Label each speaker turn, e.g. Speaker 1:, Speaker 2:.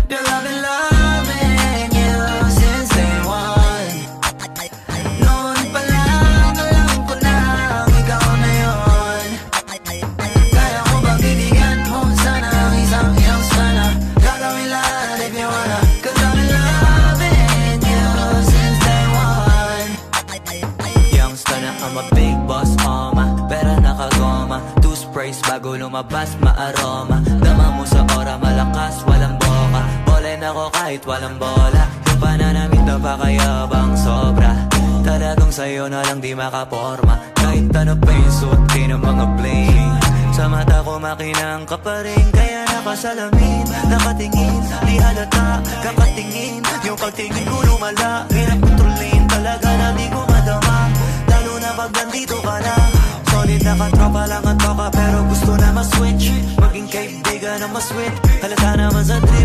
Speaker 1: Girl, I've been loving you since day one. Noon pa lang, alam ko na ikaw na yun. Kaya ko ba bibigyan mo sana ang isang iyong sana? Gagawin lahat if you wanna. Cause I've been loving you since day one. Youngster na I'm a big boss, pera nakagoma. Two sprays bago lumabas, maaroma. Dama mo sa ora, malakas, walang boka. Bolen ako kahit walang bola. Yung pananamit na pakayabang sobra. Talagang sa'yo na lang di makaporma. Kahit ano pa yung suot ng mga bling. Sa mata ko makinang ka pa rin. Kaya nakasalamin, nakatingin. Di halata, kakatingin. Yung pagtingin ko lumala. Hirap kontrolin, talaga na di ko madama. Lalo na pag nandito ka na. Solid na katropa lang ang toka, pero gusto na ma-switch. Maging kaibigan na ma-switch. Halata naman sa trip.